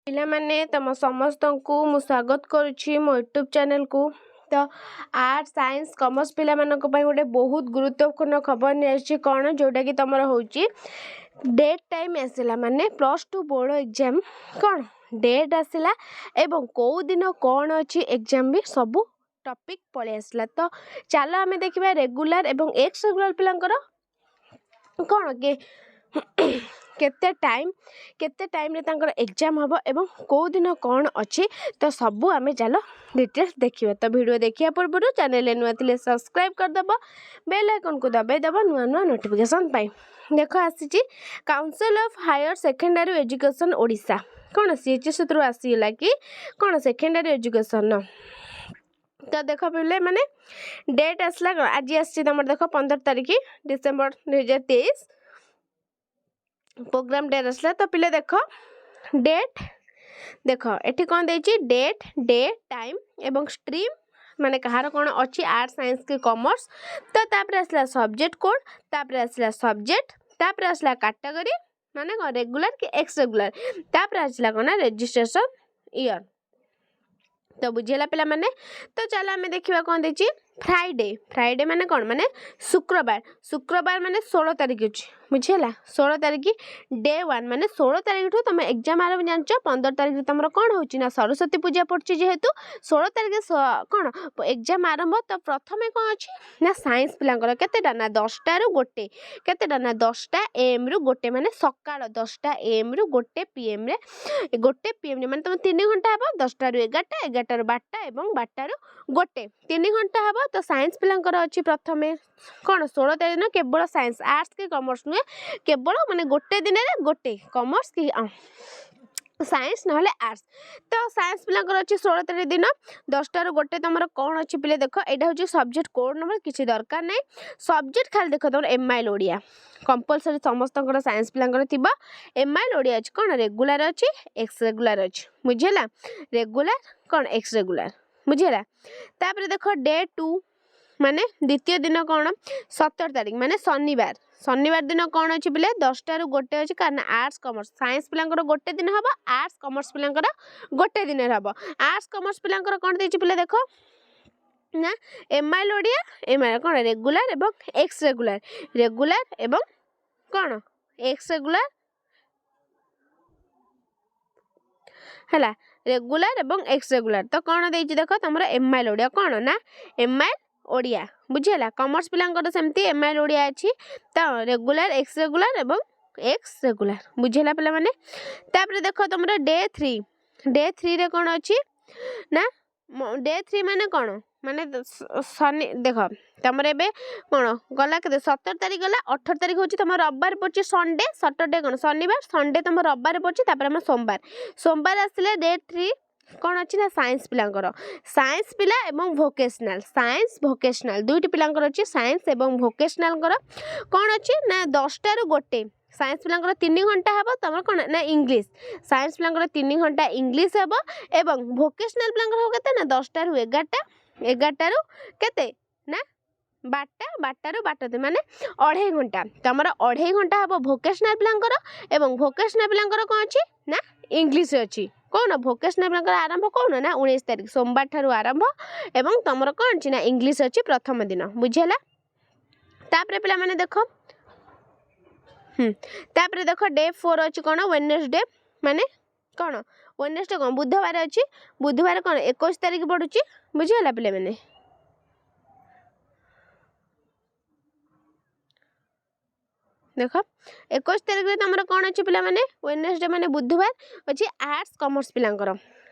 ପିଲାମାନେ ତମ ସମସ୍ତଙ୍କୁ ମୁଁ ସ୍ୱାଗତ କରୁଛି ମୋ ୟୁଟ୍ୟୁବ୍ ଚ୍ୟାନେଲକୁ। ତ ଆର୍ଟ୍ସ ସାଇନ୍ସ କମର୍ସ ପିଲାମାନଙ୍କ ପାଇଁ ଗୋଟେ ବହୁତ ଗୁରୁତ୍ୱପୂର୍ଣ୍ଣ ଖବର ନେଇ ଆସିଛି କ'ଣ, ଯେଉଁଟାକି ତୁମର ହେଉଛି ଡେଟ୍ ଟାଇମ୍ ଆସିଲା, ମାନେ +2 ବୋର୍ଡ଼ ଏକ୍ଜାମ୍ କ'ଣ ଡେଟ୍ ଆସିଲା ଏବଂ କେଉଁ ଦିନ କ'ଣ ଅଛି ଏକ୍ଜାମ୍ ବି ସବୁ ଟପିକ୍ ପଳେଇ ଆସିଲା। ତ ଚାଲ ଆମେ ଦେଖିବା ରେଗୁଲାର ଏବଂ ଏକ୍ସ ରେଗୁଲାର ପିଲାଙ୍କର କ'ଣ କେତେ ଟାଇମ୍ରେ ତାଙ୍କର ଏକ୍ଜାମ୍ ହେବ ଏବଂ କେଉଁ ଦିନ କ'ଣ ଅଛି, ତ ସବୁ ଆମେ ଚାଲ ଡିଟେଲ୍ସ ଦେଖିବା। ତ ଭିଡ଼ିଓ ଦେଖିବା ପୂର୍ବରୁ ଚ୍ୟାନେଲରେ ନୂଆ ଥିଲେ ସବସ୍କ୍ରାଇବ୍ କରିଦେବ, ବେଲ୍ ଆଇକନ୍କୁ ଦବାଇ ଦେବ ନୂଆ ନୂଆ ନୋଟିଫିକେସନ୍ ପାଇଁ। ଦେଖ ଆସିଛି council of higher secondary education Odisha, କ'ଣ CHS ରୁ ଆସିଲା କି କ'ଣ ସେକେଣ୍ଡାରୀ ଏଜୁକେସନ୍। ତ ଦେଖ ପିଲେ ମାନେ ଡେଟ୍ ଆସିଲା କ'ଣ ଆଜି ଆସିଛି ତମର, ଦେଖ 15 ତାରିଖ ଡିସେମ୍ବର 2023 प्रोग्राम डेट आसला। तो पिले देख डेट, देख एठी कौन देछि डेट, डे, टाइम एवं स्ट्रीम माने कहार कौन अच्छी आर्ट्स साइंस के कॉमर्स। तो तापर आसला सब्जेक्ट कोड, तापर आसला सब्जेक्ट, तापर आसला कैटेगरी माने कौन रेगुलर कि एक्स रेगुलर, तापर आसला कौन रजिस्ट्रेशन ईयर। तो बुझेला पिला माने। तो चलो आम देखा कौन देछि फ्राइडे, फ्राइडे माने कौन माने शुक्रवार, शुक्रवार माने 16 तारिख अच्छी बुझेला 16 तारिख डे 1 माने 16 तारिख तुम एग्जाम आरंभ जान 15 तारिख तुम कौन हो सरस्वती पूजा पड़ी जेहेतु 16 तारिख कौन एग्जाम आरंभ। तो प्रथम कौन अच्छी ना साइंस पिलांकर केतेटा ना 10टा रु गोटे, केतेटा ना 10टा AM रु गोटे माने सकाळ 10टा AM रु गोटे PM रे, गोटे PM रे माने तुम 3 घंटा हे 10टा रु 11टा, 11टा रु 12टा एवं 12टा रु गोटे 3 घंटा हे। तो साइंस पिलांकर अच्छी प्रथम कौन 16 तारिख दिन केवल साइंस आर्ट्स के कॉमर्स नुहे केवल माने गोटे दिन रे गोटे कॉमर्स की साइंस ना आर्ट्स। तो साइंस पिलांकर अच्छी 16 तारिख दिन 10टा रु गोटे तुम कौन अच्छी पिले देख यहाँ हूँ सब्जेक्ट कोड नंबर किसी दरकार नहीं, सब्जेक्ट खाली देख तुम MIL ओडिया कंपलसरी समस्त साइंस पिलांकर थी MIL ओडिया अच्छी कौन रेगुलर अच्छी एक्स रेगुलर अच्छी बुझेला, रेगुलर कौन एक्स रेगुलर बुझेला। तापर देख डे 2 माने द्वितीय दिन कौन 17 तारिख माने शनिवार, शनिवार दिन कौन अच्छी पिले 10टा रु गोटे अच्छी कारण आर्ट्स कॉमर्स साइंस पिलांकर गोटे दिन हम, आर्ट्स कॉमर्स पिलांकर गोटे दिन हम। आर्ट्स कॉमर्स पिलांकर कौन देछि पिले देख ना MIL ओडिया, MIL कौन रेगुलर एवं एक्स रेगुलर, रेगुलर एवं कौन एक्स रेगुलर है, रेगुलर एवं एक्स रेगुलर। तो कौन देछि देख तुम MIL ओडिया कौन ना MIL ओडिया बुझेला, कॉमर्स पिलांकर सेमती MIL ओडिया अच्छी। तो रेगुलर एक्स रेगुलर एवं एक्स रेगुलर बुझेला पिला माने। तापर देख तुम डे 3, डे 3 रे कौन अच्छी ना डे 3 माने कौन माने शनि देख तुम ए कौन गला के 17 तारिख गला 18 तारिख हूँ तुम रविवार पड़े संडे, सटरडे कौन शनिवार, संडे तुम रविवार पड़े सोमवार, सोमवार आसले डे 3 कौन अच्छी ना साइंस पिलांकर, साइंस पिला एवं भोकेशनल, साइंस भोकेशनल दुईटी पिलांकर अच्छी साइंस एवं भोकेशनल कौन अच्छी ना 10टा रु गोटे, साइंस पिलांकर 3 घंटा हे तुम कौन ना इंग्लिश, साइंस पिलांकर 3 घंटा इंग्लिश हे एवं भोकेशनल पिलांकर हो केते ना 10टा रु 11टा, 11टा रु केते ना 12टा, 12टा रु 12 माने 2.5 घंटा तुम 2.5 घंटा हे भोकेशनल पिलांकर एवं भोकेशनल पिलांकर कौन अच्छी ना इंग्लिश अच्छी कौन भोकेशनल पिलांकर आरंभ कौन ना 19 तारिख सोमवार ठारू आरंभ एवं तुम कौन अच्छी ना इंग्लिश अच्छी प्रथम दिन बुझेला। तापर पिला माने देख तापर देख डे 4 अच्छी कौन वेडनेसडे माने कौन वेडनेसडे कौन बुधवार अच्छी, बुधवार कौन 21 तारिख पड़ुची बुझेला पिला माने। देख 21 तारिख में तुम कौन अच्छी पिला माने वेडनेसडे माने बुधवार अच्छी आर्ट्स कॉमर्स पिलांकर,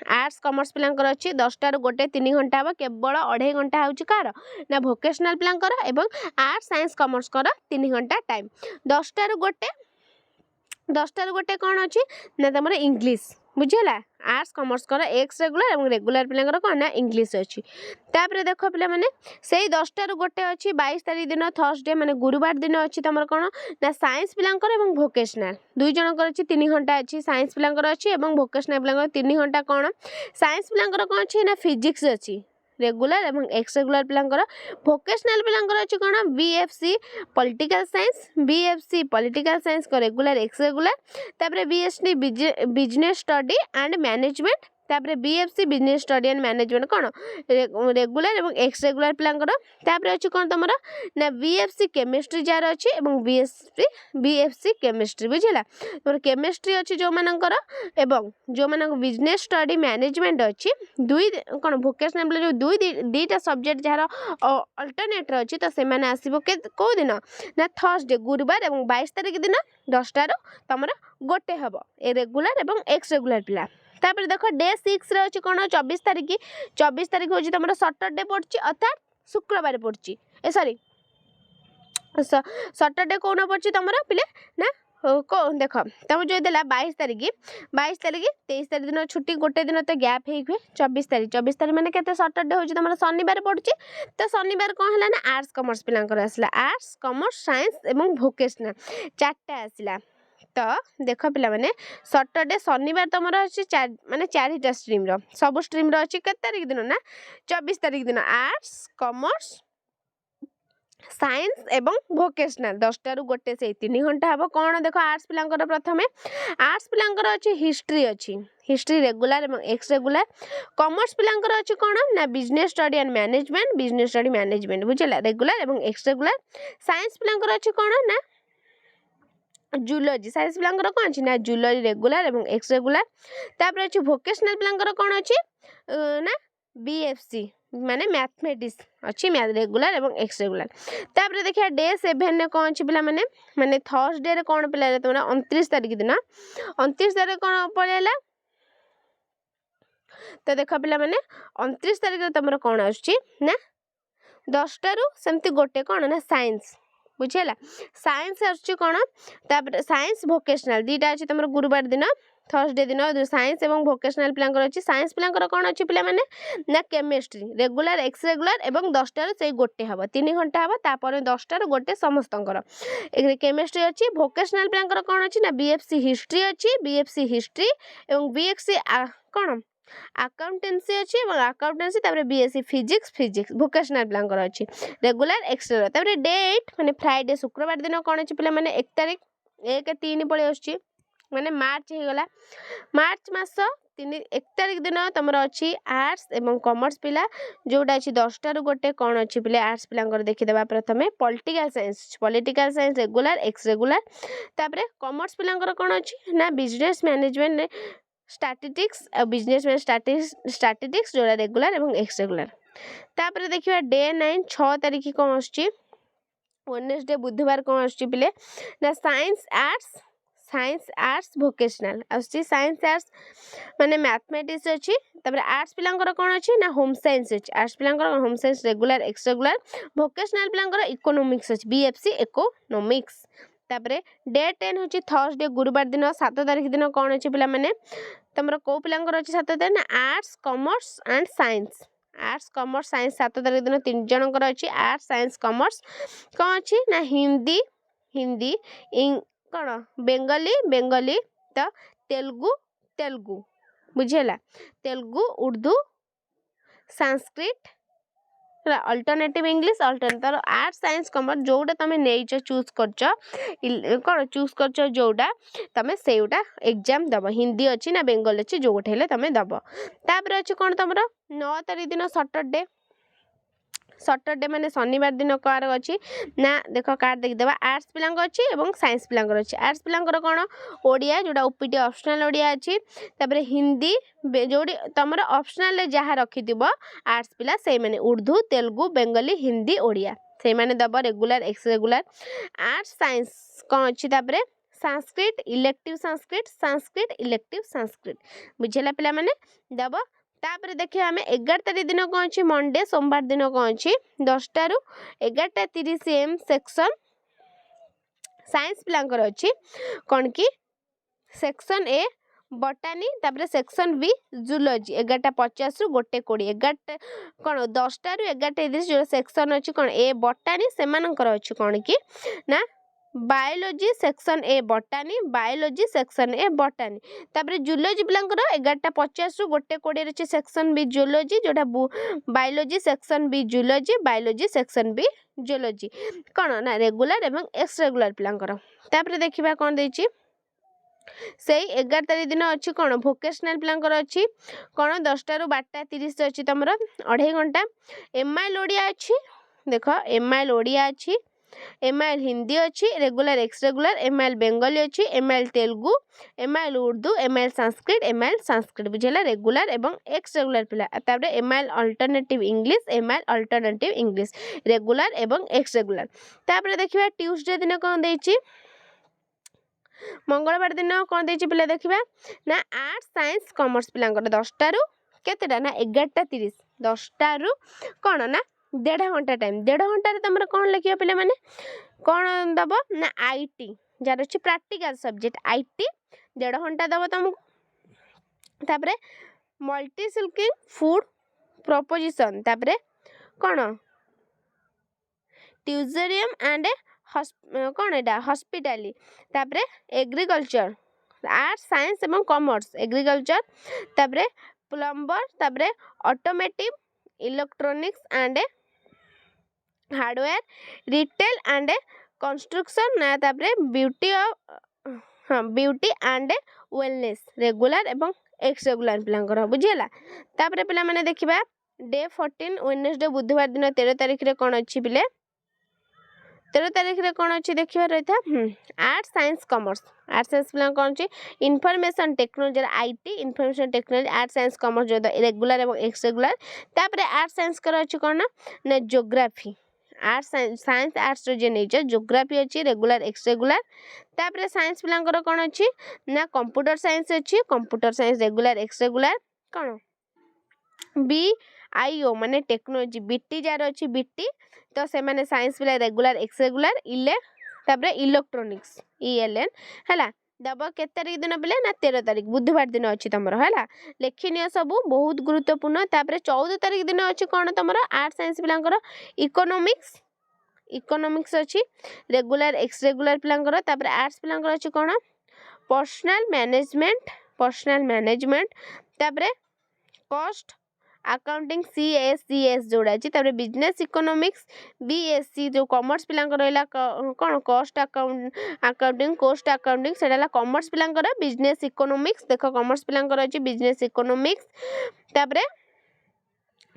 आर्ट्स कॉमर्स पिलांकर अच्छी 10टा रु गोटे 3 घंटा हम केवल 2.5 घंटा हूँ कार ना भोकेशनल पिलांकर एवं आर्ट्स साइंस कॉमर्स कर 3 घंटा टाइम। 10टा रु गोटे, 10टा रु गोटे कौन अच्छी ना तुम इंग्लिश बुझेला, आर्ट्स कॉमर्स कर एक्स रेगुलर एवं रेगुलर पिलांकर कौन ना इंग्लिश अच्छी। तापर देख पिला माने से 10टा रु गोटे अच्छी 22 तारिख दिन थर्सडे माने गुरुवार दिन अच्छी तुम कौन ना साइंस पिलांकर एवं भोकेशनल दुई जनकर अच्छी 3 घंटा अच्छी, साइंस पिलांकर अच्छी एवं भोकेशनल पिलांकर 3 घंटा कौन साइंस पिलांकर कौन अच्छी ना फिजिक्स अच्छी, रेगुलर एवं एक्स रेगुलर पिलांकर भोकेशनल पिलांकर अछि कोन BFC political science BFC political science को रेगुलर एक्स रेगुलर तापर BST business study and management तापर BFC business study and management कोन रेगुलर एवं एक्स रेगुलर पिलांकर तापर अछि कोन तमरा ना बीएफसी केमिस्ट्री जार अछि एवं बीएफसी केमिस्ट्री बुझिला तमर केमिस्ट्री अछि जो मानकर एवं जो मानक बिजनेस स्टडी मैनेजमेंट अछि दुई कोन भोकेशनल जो दुईटा सब्जेक्ट जार अल्टरनेट अछि तो से माने आसीबो के को दिन ना थर्सडे गुरुवार एवं 22 तारिख दिन 10 रो तमरा गोटे हबो ए रेगुलर एवं एक्स रेगुलर पिला तापर देखो डे 6 रे अछि कोन 24 तारिख होछि तमरा सैटरडे पड़छि अर्थात शुक्रवार पड़छि ए सॉरी सैटरडे कोन पड़छि तमरा पिले ना को देख तुम जो देला 22 तारिख 23 तारिख दिन छुट्टी गोटे दिन तो गैप हो 24 तारिख माने केते सैटरडे होछि तमरा शनिवार पड़छि तो शनिवार कौन है ना आर्ट्स कॉमर्स पिलांकर आसला आर्ट्स कॉमर्स साइंस एवं भोकेशनल चारटा आसला तो देख पिला माने सैटरडे शनिवार तुम अच्छी माने चारिटा स्ट्रीम रो सब स्ट्रीम रो अच्छी केते तारिख दिन ना 24 तारिख दिन आर्ट्स कॉमर्स साइंस एवं भोकेशनल 10 रु गोटे से 3 घंटा हम कौन देख आर्ट्स पिलांकर प्रथमे आर्ट्स पिलांकर अच्छी हिस्ट्री रेगुलर एवं एक्स रेगुलर कॉमर्स पिलांकर अच्छी कौन ना बिजनेस स्टडी एंड मैनेजमेंट बुझला रेगुलर एवं एक्स रेगुलर साइंस पिलांकर अच्छी कौन ना जूलॉजी साइंस पिलांकर कौन अच्छी ना जूलॉजी रेगुलर एवं एक्स रेगुलर तापर अच्छी भोकेशनल पिलांकर कौन अच्छी ना बीएफसी माने मैथमेटिक्स अच्छी मैथ रेगुलर एवं एक्स रेगुलर तापर देखिए डे 7 ने कौन अच्छी पिला माने थर्सडे रे कौन पिला तुम 29 तारिख दिन 29 तारिख कौन पड़ेला तो देख पिला माने 29 तारिख तुम कौन आछी ना 10 रु सेमती गोटे कौन ना साइंस बुझेला साइंस आछी कौन तापर साइंस भोकेशनल दीटा अच्छी तुम गुरुवार दिन थर्सडे दिन साइंस एवं भोकेशनल पिलांकर अच्छी साइंस पिलांकर कौन अच्छी पिला माने ना केमिस्ट्री रेगुलर एक्स रेगुलर एवं 10 रु से गोटे हम 3 घंटा हम तापर 10 रु गोटे समस्तंकर केमिस्ट्री अच्छी भोकेशनल पिलांकर कौन अच्छी ना बीएफसी हिस्ट्री एवं बीएफसी कौन अकाउंटेंसी अच्छी अकाउंटेंसी तापर बीएससी फिजिक्स भोकेशनल पिलांकर अच्छी रेगुलर एक्स रेगुलर तापर डे 8 माने फ्राइडे शुक्रवार दिन कौन अच्छी पिला माने 1 तारिख 1-3 पळे आछी माने मार्च हो गला मार्च मास 1 तारिख दिन तुम अच्छी आर्ट्स एवं कॉमर्स पिला जोटा अच्छी 10 रु गोटे कौन अच्छी पिले आर्ट्स पिलांकर देखिदेबा प्रथमे political science regular ex regular तापर कॉमर्स पिलांकर कौन अच्छी ना बिजनेस मैनेजमेंट स्टैटिस्टिक्स जोड़ा रेगुलर एवं एक्स रेगुलर तापर देखिबा डे 9 6 तारिख कौन आछी वेडनेसडे बुधवार कौन आछी पिले ना साइंस आर्ट्स भोकेशनल आछी साइंस आर्ट्स माने मैथमेटिक्स अच्छी तापर आर्ट्स पिलांकर कौन अच्छी ना होम साइंस अच्छी आर्ट्स पिलांकर home science regular ex regular vocational पिलांकर इकोनॉमिक्स अच्छी बीएफसी इकोनॉमिक्स तापर डे 10 होची थर्सडे गुरुवार दिन 7 तारिख दिन कौन अच्छी पिला माने तमरा को पिलांकर अच्छी 7 तारिख ना आर्ट्स कॉमर्स एंड साइंस 7 तारिख दिन 3 जनकर अच्छी आर्ट्स साइंस कॉमर्स कौन अच्छी ना हिंदी कौन बेंगली तो तेलुगु बुझेला Telugu Urdu Sanskrit alternative English alternative arts science commerce जोटा तुम नहीं चूज कर चूज कर जोटा तुम से एग्जाम दब हिंदी अच्छी ना बेंगल अच्छी जो गोटे तुम दब तापर अच्छी कौन तुम 9 तारिख दिन सैटरडे माने शनिवार दिन कार अच्छी ना देख कार्ड देखीदेवा आर्ट्स पिलांक अच्छी एवं साइंस पिलांकर अच्छी आर्ट्स पिलांकर कौन ओडिया जोटा ओपीटी ऑप्शनल ओडिया अच्छी तापर हिंदी जोड़ी तुम ऑप्शनल जहाँ रखिथिबो आर्ट्स पिला से माने उर्दू तेलुगु बेंगली हिंदी ओडिया से माने दब regular ex regular arts science कौन अच्छी तापर संस्कृत इलेक्टिव संस्कृत बुझेला पिला माने दब तापर देखिए आम 11 तारिख दिन कौन अच्छी मंडे सोमवार दिन कौन अच्छी 10 रु 11:30 AM सेक्शन साइंस पिलांकर अच्छी कौन कि सेक्शन ए बटानी तापर सेक्शन बी जूलॉजी 11:50 रु 1:20 11 कौन 10 रु 11:30 जो सेक्शन अच्छी कौन ए बटानी से अच्छी कौन कि ना biology section A botany biology section A botany तापर जूलॉजी पिलांकर 11:50 रु 1:20 अच्छे सेक्शन बी जूलॉजी जोटा biology section B zoology biology section B zoology कौन ना रेगुलर एवं एक्स रेगुलर पिलांकर तापर देखिबा कौन देछि से 11 तारीख दिन अच्छी कौन भोकेशनाल पिलांकर अच्छी कौन 10टा रु 12:30 अच्छी तुम 2.5 घंटा एमआईएल ओडिया अच्छी देख एमआईएल ओडिया अच्छी एमआईएल हिंदी अच्छी regular ex regular MIL Bengali अच्छी MIL Telugu MIL Urdu MIL Sanskrit बुझेला रेगुलर एवं एक्स रेगुलर पिला तापर एमआईएल अल्टरनेटिव इंग्लिश रेगुलर एवं एक्स रेगुलर तापर देखिबा ट्यूसडे दिन कौन देछि मंगलवार दिन कौन देछि पिला देखिबा ना आर्ट्स साइंस कॉमर्स पिलांकर 10टा रु केतेटा ना 11:30 10टा रु कौन ना 1.5 घंटा टाइम 1.5 घंटा रे तुमरा कौन लिखियो पिला माने कौन दब ना आईटी जार अछि प्रैक्टिकल सब्जेक्ट आईटी 1.5 घंटा दब तुमको तापरे मल्टी सिल्किंग फूड प्रोपोजिशन तापरे कौन ट्यूजरियम एंड कौन एटा हॉस्पिटैलिटी तापरे एग्रीकल्चर आर्ट्स साइंस एवं कॉमर्स एग्रीकल्चर तापरे प्लम्बर तापरे automotive electronics and hardware retail and construction ना तापरे ब्यूटी एंड वेलनेस रेगुलर एवं एक्स रेगुलर पिलांकर बुझिला तापरे पिला माने देखिबा डे 14 वेडनेसडे बुधवार दिन 13 तारिख रे कोन अछि पिले 13 तारिख रे कोन अछि देखिबा रहिथा arts science commerce arts science पिला कोन अछि information technology IT information technology arts science commerce जो रेगुलर एवं एक्स रेगुलर तापरे आर्ट्स साइंस कर अछि कोन ना ज्योग्राफी आर्ट्स साइंस आर्ट्स जे नै छ ज्योग्राफी अछि रेगुलर एक्स रेगुलर तापरे साइंस पिलांकर कोन अछि ना कंप्यूटर साइंस अछि computer science regular ex regular कोन बीआईओ माने टेक्नोलॉजी बीटी जार अछि बीटी तो से माने साइंस पिला रेगुलर एक्स रेगुलर इले तापरे इलेक्ट्रॉनिक्स ईएलएन हला दब के तारिख दिन पिले ना 13 तारिख बुधवार दिन अछि तमर हला लेखिनियो सब बहुत गुरुत्वपूर्ण तापरे 14 तारिख दिन अछि कोन तमर आर्ट साइंस पिलांकर इकोनॉमिक्स अछि रेगुलर एक्स रेगुलर पिलांकर तापरे आर्ट्स पिलांकर अछि कोन पर्सनल मैनेजमेंट तापरे कॉस्ट अकाउंटिंग सीएस जोड़ा अछि तापरे बिजनेस इकोनॉमिक्स बीएससी जो कॉमर्स पिलांकर रहला कोन कॉस्ट अकाउंटिंग सेडाला कॉमर्स पिलांकर बिजनेस इकोनॉमिक्स देखो कॉमर्स पिलांकर अछि बिजनेस इकोनॉमिक्स तापरे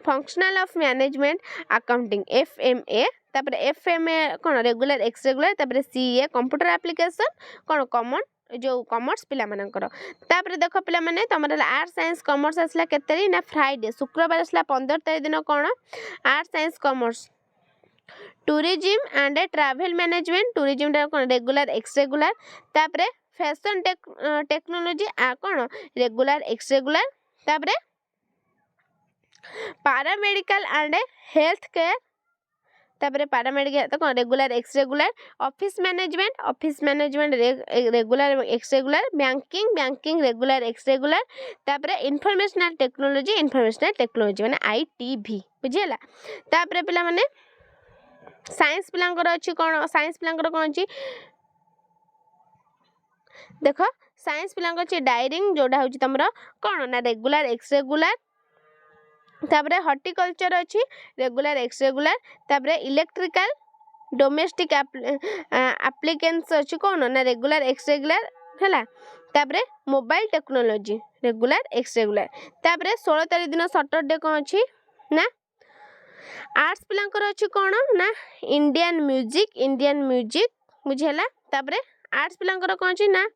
functional of management accounting FMA तापरे एफएमए कोन रेगुलर एक्स रेगुलर तापरे सीए कंप्यूटर एप्लीकेशन कोन कॉमन जो कॉमर्स पिला मानकर तापरे देखो पिला माने तमरा आर्ट्स साइंस कॉमर्स असला केतरी ना फ्राइडे शुक्रवार असला 15 तारिख दिन कोन arts science commerce tourism and travel management tourism टा कोन रेगुलर एक्स रेगुलर तापरे फैशन टेक्नोलॉजी आ कोन रेगुलर एक्स रेगुलर तापरे पैरामेडिकल एंड हेल्थ केयर तापरे पैरामेडिकल तो कोन regular ex regular office management regular एवं ex regular banking regular ex regular तापरे इंफॉर्मेशनल टेक्नोलॉजी माने आईटीवी बुझिला तापरे पिला माने साइंस पिलांकर अछि कोन साइंस पिलांकर कोन अछि देखो साइंस पिलांकर अछि डायरिंग जोडा होछि तमरा कोन ना रेगुलर एक्स रेगुलर तापरे हॉर्टिकल्चर अछि रेगुलर एक्स रेगुलर तापरे इलेक्ट्रिकल डोमेस्टिक एप्लीकेशंस अछि कोन ना रेगुलर एक्स रेगुलर हला तापरे mobile technology regular ex regular तापरे 16 तारिख दिन सैटरडे कोन अछि ना आर्ट्स पिलांकर अछि कोन ना इंडियन म्यूजिक बुझेला तापरे आर्ट्स पिलांकर कोन अछि ना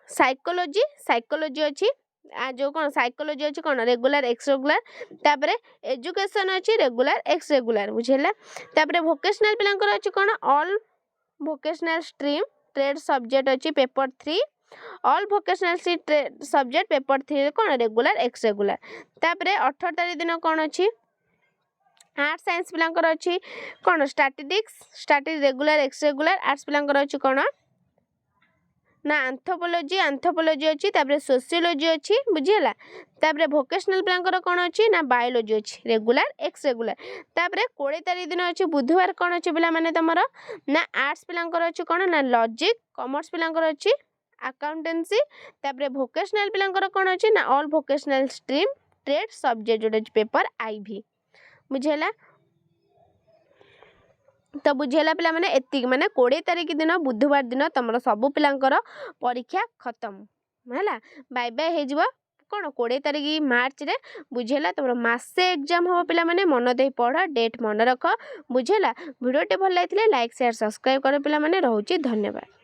साइकोलॉजी अछि आ जो कोन साइकोलॉजी अछि कोन रेगुलर एक्स रेगुलर तापरे एजुकेशन अछि रेगुलर एक्स रेगुलर बुझेला तापरे वोकेशनल पिलांकर अछि कोन all vocational stream trade subject अछि paper 3 all vocational trade subject paper 3 कोन रेगुलर एक्स रेगुलर तापरे 18 तारिख दिन कोन अछि आर्ट्स साइंस पिलांकर अछि कोन statistics regular ex regular arts पिलांकर अछि कोन ना आंथ्रोपोलॉजी अच्छी तापर सोशियोलॉजी अच्छी बुझीगला तापर भोकेशनल पिलांकर कौन अच्छी ना बायोलॉजी अच्छी रेगुलर एक्स रेगुलर तापर 20 तारीख दिन अच्छी बुधवार कौन अच्छी पिला माने तमर ना आर्ट्स पिलांकर अच्छी कौन ना लॉजिक कॉमर्स पिलांकर अच्छी अकाउंटेंसी तापर भोकेशनल पिलांकर कौन अच्छी ना all vocational stream trade subject जोटा पेपर आईवी बुझीगला तो बुझेला पिला माने एतिक माने 20 तारीख दिन बुधवार दिन तुम सबू पिलांकर परीक्षा खत्म है बाय बाय हो कौन 20 तारीख मार्च रे बुझेला तुम मासे एग्जाम हम पिला माने मन दे पढ़ डेट मन रख बुझेला वीडियो टे भल लगे लाइक शेयर सब्सक्राइब कर पिला माने रहउची धन्यवाद।